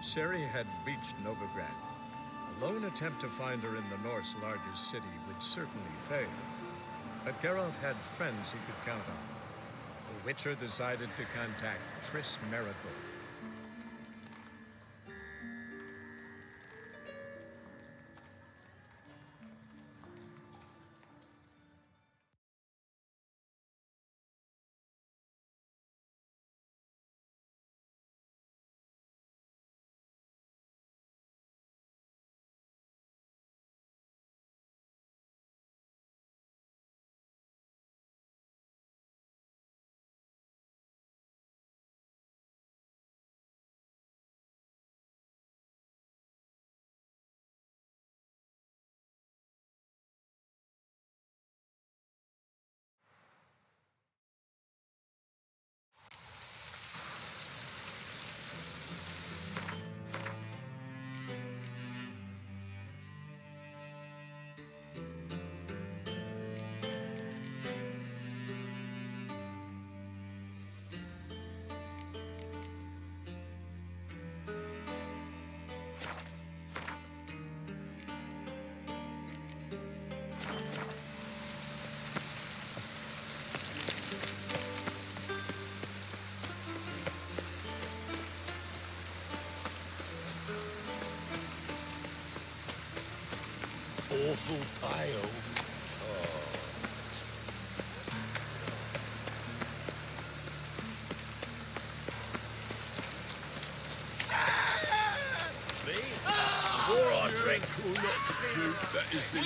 Ciri had reached Novigrad. A lone attempt to find her in the North's largest city would certainly fail. But Geralt had friends he could count on. The Witcher decided to contact Triss Merigold. Awful pale. Me? Before I drink, will not shoot. That is the...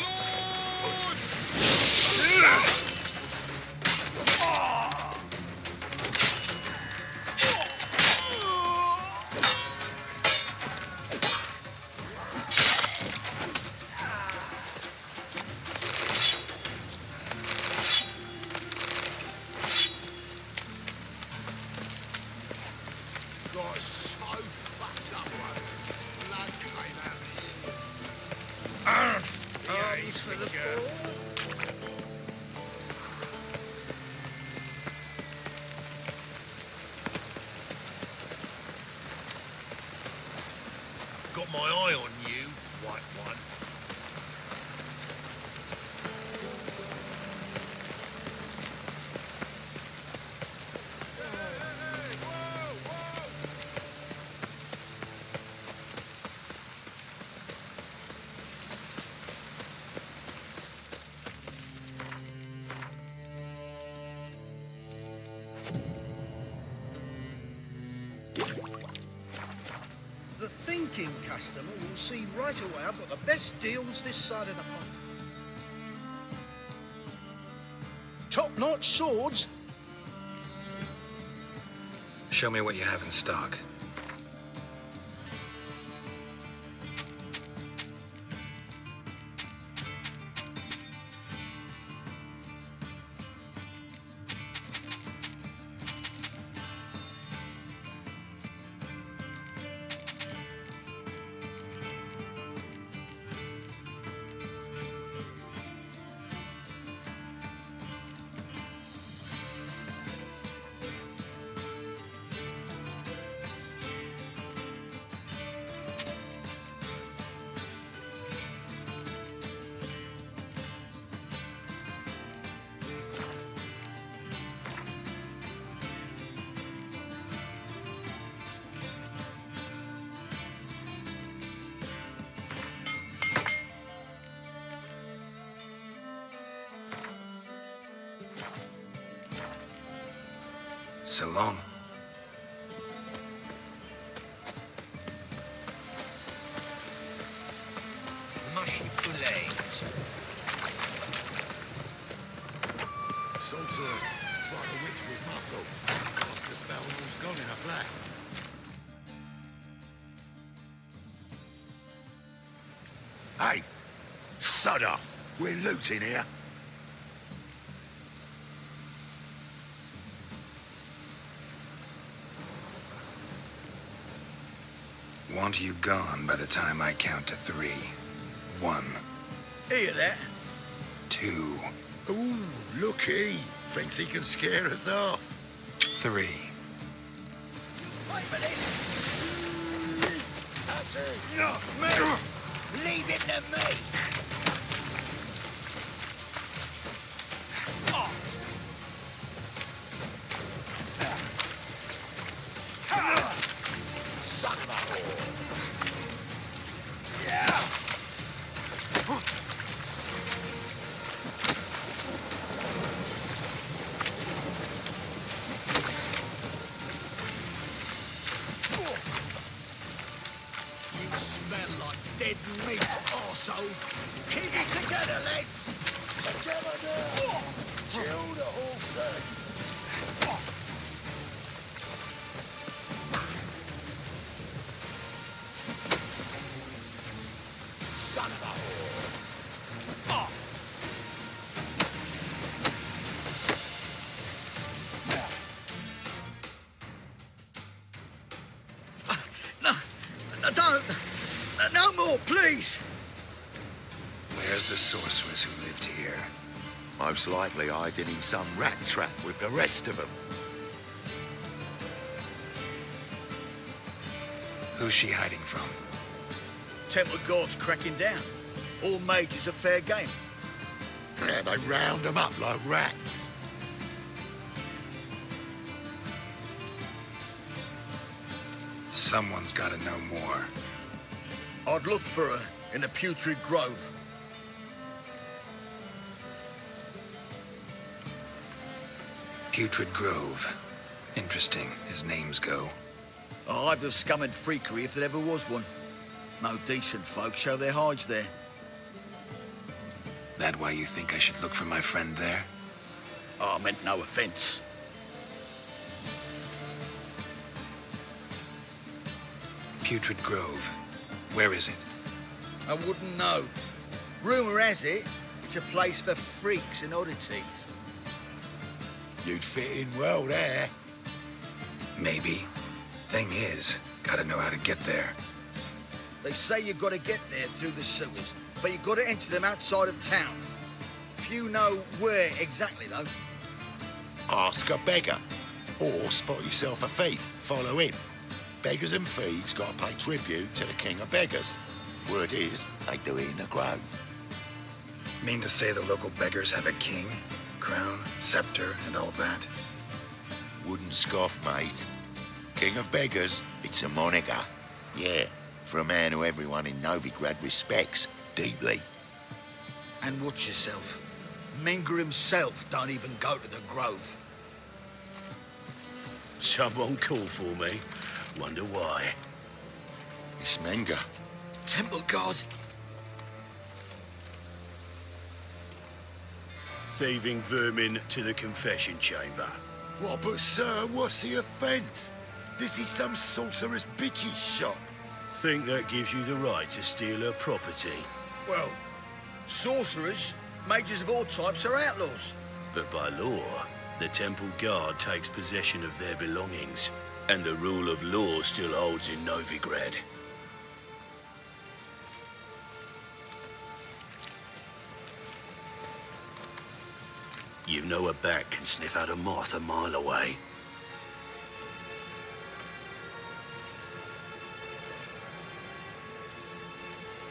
Got so fucked up, blood came out of here. Arms for the poor. Got my eye on you, white one. The thinking customer will see right away I've got the best deals this side of the pond. Top-notch swords. Show me what you have in stock. So long. Mushy fillets. Salters. It's like a witch with muscle. Lost the smell and all's gone in a flat. Hey! Sod off! We're looting here. Want you gone by the time I count to 3. 1, Hear that? 2, Ooh, look he. Thinks he can scare us off. 3. Wait a minute. Leave him to me. Son of a whore. Yeah. You smell like dead meat, arsehole. Keep it together, lads. Together now. Kill the horse. Son of a whore. No, don't. No more, please. Where's the sorceress who lived here? Most likely hiding in some rat trap with the rest of them. Who's she hiding from? Temple guards cracking down. All mages are fair game. Yeah, they round them up like rats. Someone's got to know more. I'd look for her in the Putrid Grove. Putrid Grove. Interesting, as names go. A hive of scum and freakery if there ever was one. No decent folk show their hides there. That why you think I should look for my friend there? Oh, I meant no offence. Putrid Grove. Where is it? I wouldn't know. Rumour has it, it's a place for freaks and oddities. You'd fit in well there. Maybe. Thing is, gotta know how to get there. They say you've got to get there through the sewers, but you've got to enter them outside of town. Few know where exactly, though. Ask a beggar. Or spot yourself a thief. Follow him. Beggars and thieves got to pay tribute to the king of beggars. Word is, they do it in the grove. Mean to say the local beggars have a king, crown, scepter, and all that? Wouldn't scoff, mate. King of beggars, it's a moniker. Yeah, for a man who everyone in Novigrad respects deeply. And watch yourself. Menger himself don't even go to the grove. Someone called for me. Wonder why. It's Menger. Temple guard. Thieving vermin to the confession chamber. What, but sir, what's the offence? This is some sorcerer's bitch's shop. Think that gives you the right to steal her property. Well, sorcerers, mages of all types are outlaws. But by law, the temple guard takes possession of their belongings, and the rule of law still holds in Novigrad. You know a bat can sniff out a moth a mile away.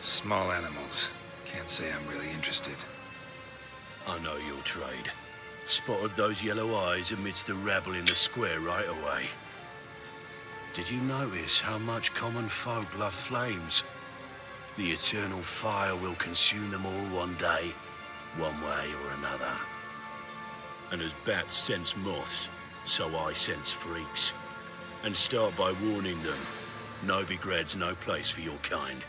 Small animals. Can't say I'm really interested. I know your trade. Spotted those yellow eyes amidst the rabble in the square right away. Did you notice how much common folk love flames? The eternal fire will consume them all one day, one way or another. And as bats sense moths, so I sense freaks. And start by warning them, Novigrad's no place for your kind.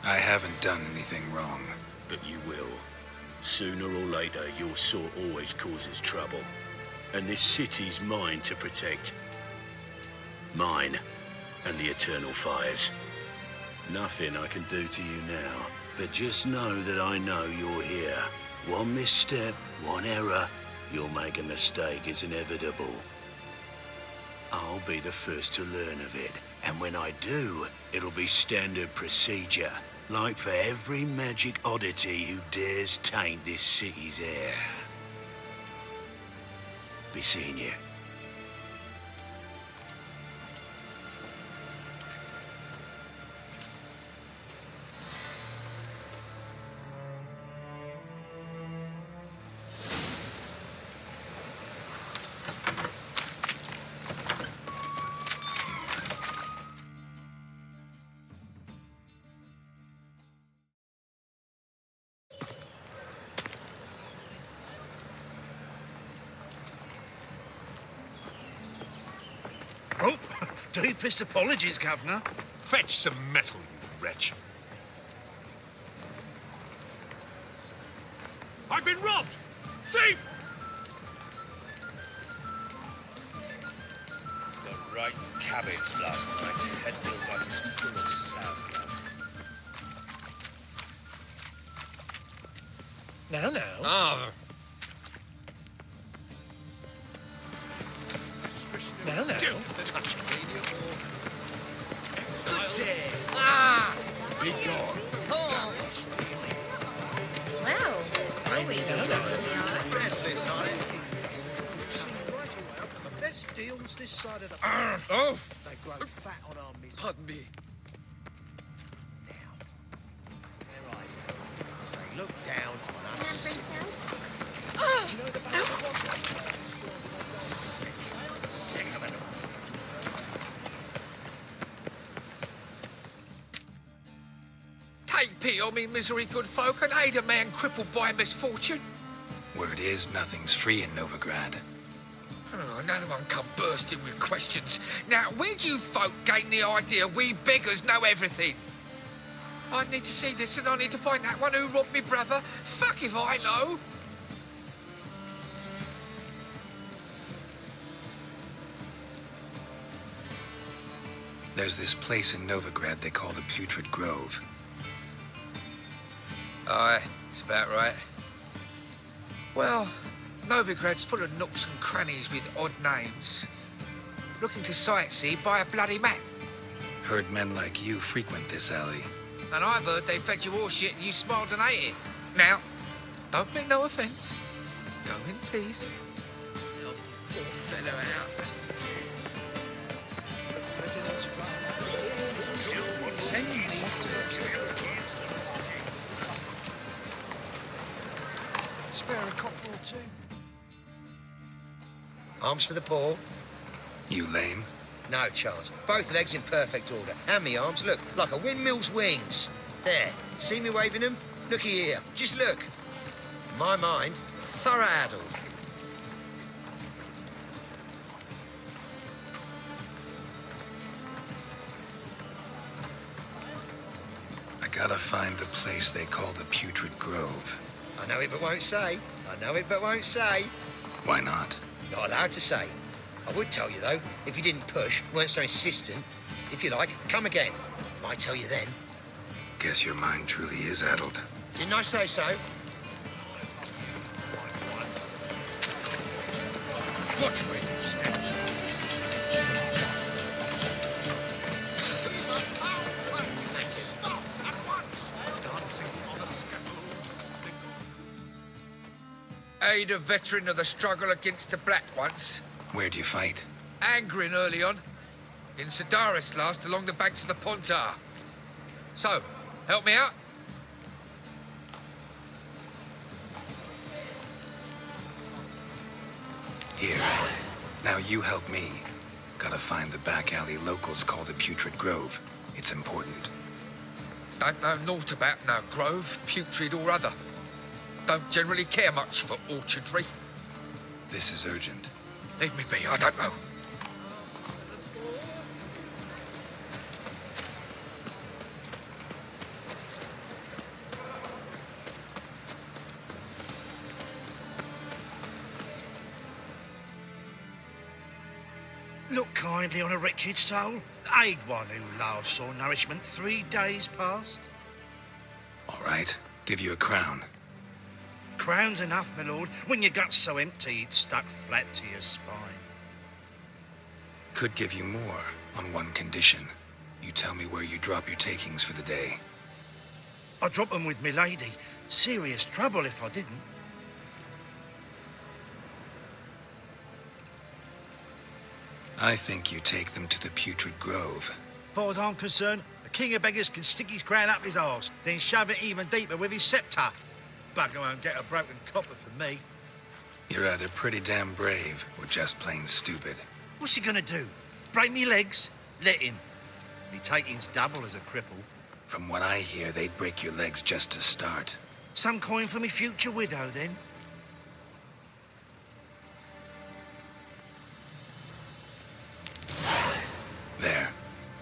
I haven't done anything wrong. But you will. Sooner or later, your sort always causes trouble. And this city's mine to protect. Mine and the eternal fires. Nothing I can do to you now, but just know that I know you're here. One misstep, one error, you'll make a mistake. It's inevitable. I'll be the first to learn of it. And when I do, it'll be standard procedure. Like for every magic oddity who dares taint this city's air. Be seeing you. Oh, deepest apologies, Governor. Fetch some metal, you wretch. I've been robbed! Thief! Got right cabbage last night. Head feels like it's full of sauerkraut. Now. Ah, Now. don't touch me. Be gone. Wow. Restless, I see right away I've got the best deals this side of the Oh, They grow fat on our misery. pardon me. Now, their eyes go because they look down on That us. princess? Sick of it. Take pity on me, misery, good folk, and aid a man crippled by misfortune. Word is, nothing's free in Novigrad. Oh, another one come bursting with questions. Now, where do you folk gain the idea we beggars know everything? I need to see this and I need to find that one who robbed me brother. Fuck if I know. There's this place in Novigrad they call the Putrid Grove. Aye, it's about right. Well, Novigrad's full of nooks and crannies with odd names. Looking to sightsee, buy a bloody map. Heard men like you frequent this alley. And I've heard they fed you all shit and you smiled and ate it. Now, don't make no offence. Go in peace. Help the poor fellow out. Spare a copper or two. Arms for the poor? You lame? No chance. Both legs in perfect order. And me arms, look, like a windmill's wings. There. See me waving them? Looky here. Just look. In my mind, thorough addled. I gotta find the place they call the Putrid Grove. I know it but won't say. I know it but won't say. Why not? Not allowed to say. I would tell you, though, if you didn't push, weren't so insistent. If you like, come again. Might tell you then. Guess your mind truly is addled. Didn't I say so? Watch where you stand. Aid a veteran of the struggle against the Black once. Where'd you fight? Angering early on. In Sedaris last, along the banks of the Pontar. So, help me out? Here. Now you help me. Gotta find the back alley locals call the Putrid Grove. It's important. Don't know naught about no grove, putrid or other. Don't generally care much for orchardry. This is urgent. Leave me be, I don't know. Look kindly on a wretched soul. Aid one who last saw nourishment 3 days past. All right. Give you a crown. Crown's enough, my lord, when your gut's so empty it's stuck flat to your spine. could give you more on one condition. You tell me where you drop your takings for the day. I'd drop them with me lady. Serious trouble if I didn't. I think you take them to the Putrid Grove. As far as I'm concerned, the king of beggars can stick his crown up his arse, then shove it even deeper with his sceptre. Bugger won't get a broken copper from me. You're either pretty damn brave or just plain stupid. What's he gonna do? Break me legs? Let him. Me taking's double as a cripple. From what I hear, they'd break your legs just to start. Some coin for me future widow, then. There.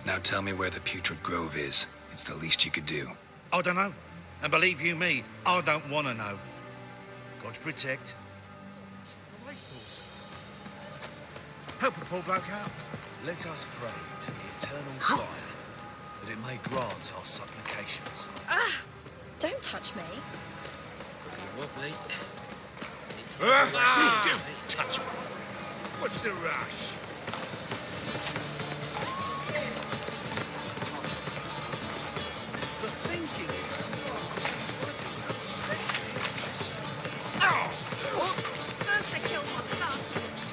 Now tell me where the Putrid Grove is. It's the least you could do. I don't know. And believe you me, I don't want to know. God protect. Help a poor bloke out. Let us pray to the eternal fire that it may grant our supplications. Don't touch me. Wobbly. Don't touch me. What's the rush? The thinking is First they killed my son,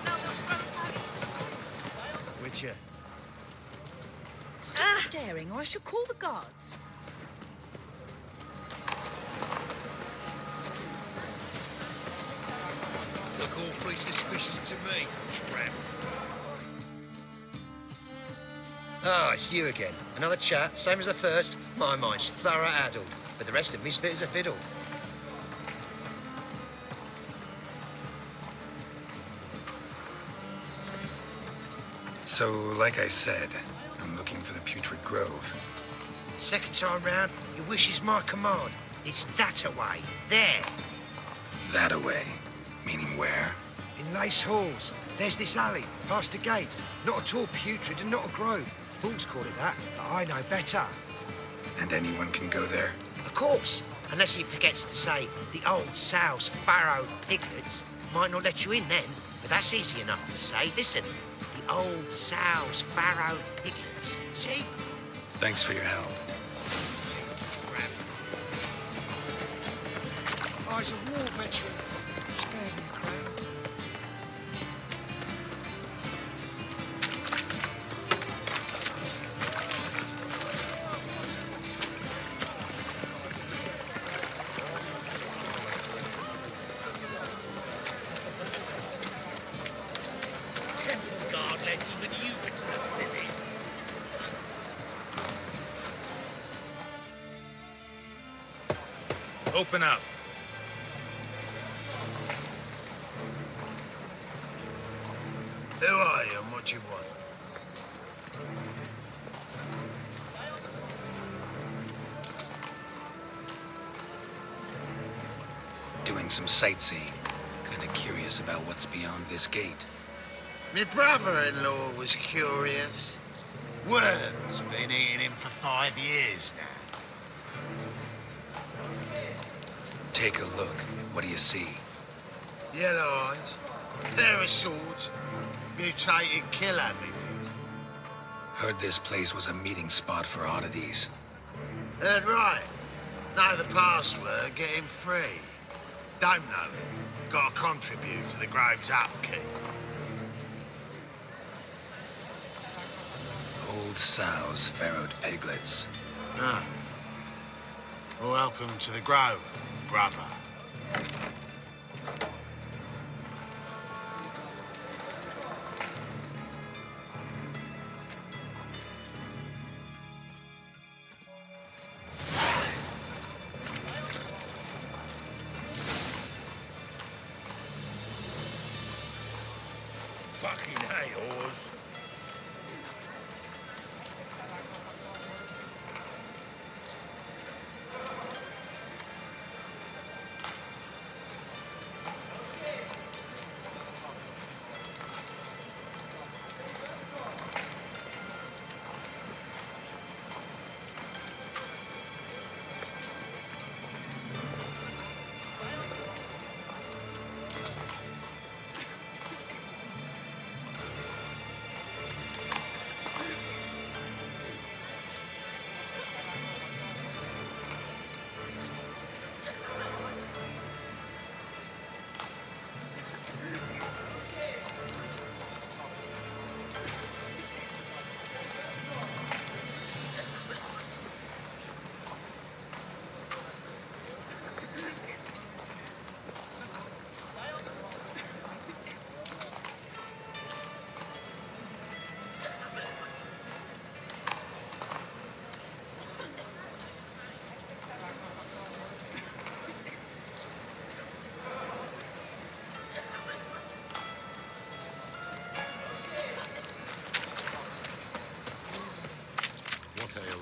now they'll throw us out into the sun. Witcher. Stop staring or I shall call the guards. Look awfully suspicious to me, tramp. Oh, it's you again. Another chat, same as the first. My mind's thorough addled, but the rest of me's fit as a fiddle. So, like I said, I'm looking for the Putrid Grove. Second time round, your wish is my command. It's that away. There. That away? Meaning where? In Lace Halls. There's this alley, past the gate. Not at all putrid and not a grove. Fools call it that, but I know better. And anyone can go there? Of course. Unless he forgets to say the old sow's farrowed piglets. Might not let you in then, but that's easy enough to say. Listen, the old sow's farrowed piglets. See? Thanks for your help. I was a war veteran. Spare me a crown. Temple guard let even you into the city. Open up. Who are you and what you want? Doing some sightseeing. Kinda curious about what's beyond this gate. My brother-in-law was curious. Worm's been eating him for 5 years now. Take a look. What do you see? Yellow eyes, pair of swords, mutated killer, methinks. Heard this place was a meeting spot for oddities. Heard right. Know the password, get him free. Don't know it. Gotta contribute to the Grove's upkeep. Old sows, farrowed piglets. Ah. Welcome to the Grove, brother. Fucking hay, whores.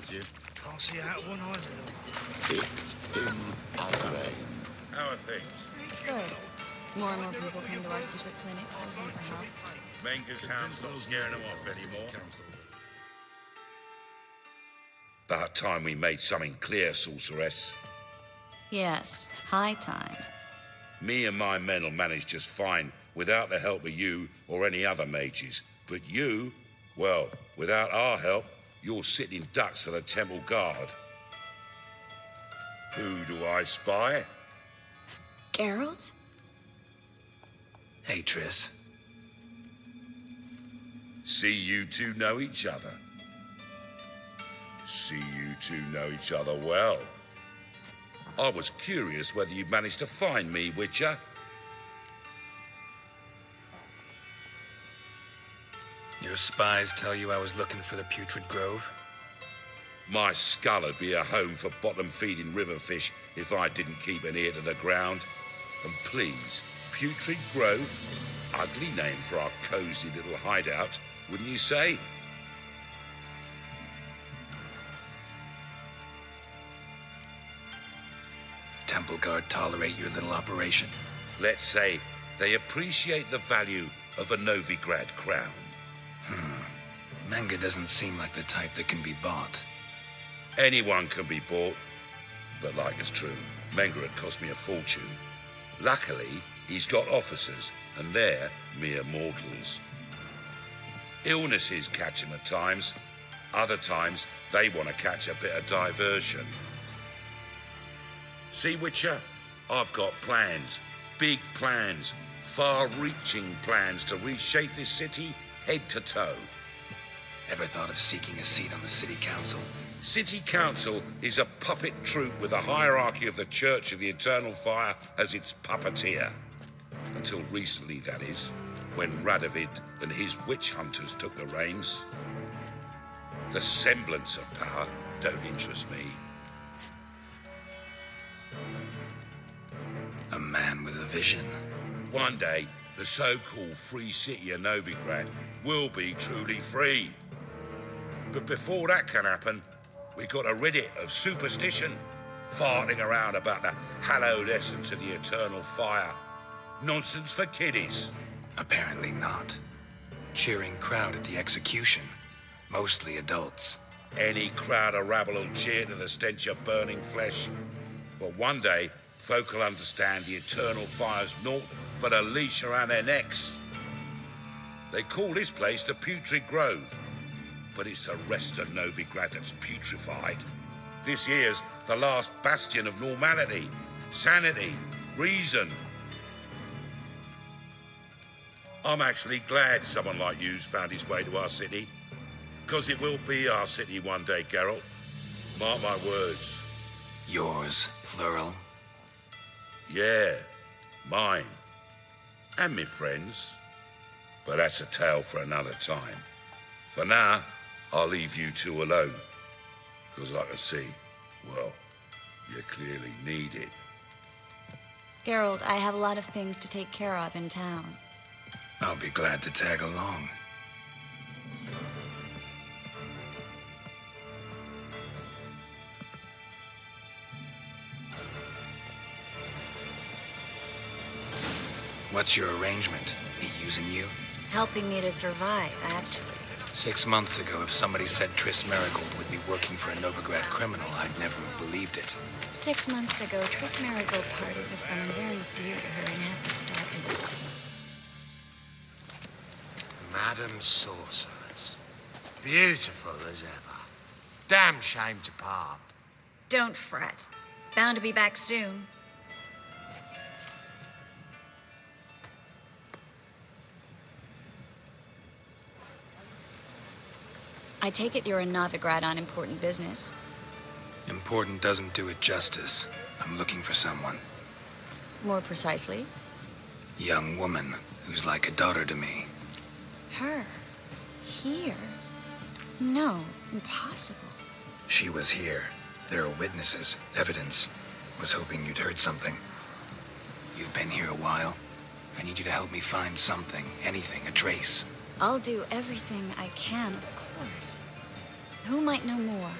towards you. Can't see out of one eye, little. Picked in Agre. How are things? Good. More and more people come to our secret clinics looking for help. Menger's hound's not scaring them off anymore. About time we made something clear, sorceress. Yes, high time. Me and my men'll manage just fine without the help of you or any other mages. But you, well, without our help, you're sitting ducks for the temple guard. Who do I spy? Geralt? Hey, Triss. See you two know each other. See you two know each other well. I was curious whether you'd managed to find me, Witcher. Your spies tell you I was looking for the Putrid Grove? My skull'd be a home for bottom-feeding river fish if I didn't keep an ear to the ground. And please, Putrid Grove, ugly name for our cosy little hideout, wouldn't you say? Temple Guard tolerate your little operation? Let's say they appreciate the value of a Novigrad crown. Menger doesn't seem like the type that can be bought. Anyone can be bought, but like it's true, Menger had cost me a fortune. Luckily, he's got officers, and they're mere mortals. Illnesses catch him at times. Other times, they want to catch a bit of diversion. See, Witcher, I've got plans, big plans, far-reaching plans to reshape this city head to toe. Ever thought of seeking a seat on the city council? City council is a puppet troupe with a hierarchy of the Church of the Eternal Fire as its puppeteer. Until recently, that is, when Radovid and his witch hunters took the reins. The semblance of power don't interest me. A man with a vision. One day, the so-called free city of Novigrad will be truly free. But before that can happen, we got to rid it of superstition, farting around about the hallowed essence of the eternal fire. Nonsense for kiddies. Apparently not. Cheering crowd at the execution. Mostly adults. Any crowd of rabble will cheer to the stench of burning flesh. But one day, folk will understand the eternal fire's naught but a leash around their necks. They call this place the Putrid Grove, but it's the rest of Novigrad that's putrefied. This here's the last bastion of normality, sanity, reason. I'm actually glad someone like you's found his way to our city, because it will be our city one day, Geralt. Mark my words. Yours, plural? Yeah, mine. And me friends. But that's a tale for another time. For now, I'll leave you two alone. Because I can see, well, you clearly need it. Geralt, I have a lot of things to take care of in town. I'll be glad to tag along. What's your arrangement? He using you? Helping me to survive, actually. 6 months ago, if somebody said Triss Marigold would be working for a Novigrad criminal, I'd never have believed it. 6 months ago, Triss Marigold parted with someone very dear to her and had to stop it. Madam Sorceress. Beautiful as ever. Damn shame to part. Don't fret. Bound to be back soon. I take it you're in Novigrad on important business. Important doesn't do it justice. I'm looking for someone. More precisely? Young woman who's like a daughter to me. Her? Here? No, impossible. She was here. There are witnesses, evidence. Was hoping you'd heard something. You've been here a while. I need you to help me find something, anything, a trace. I'll do everything I can, of course. Who might know more?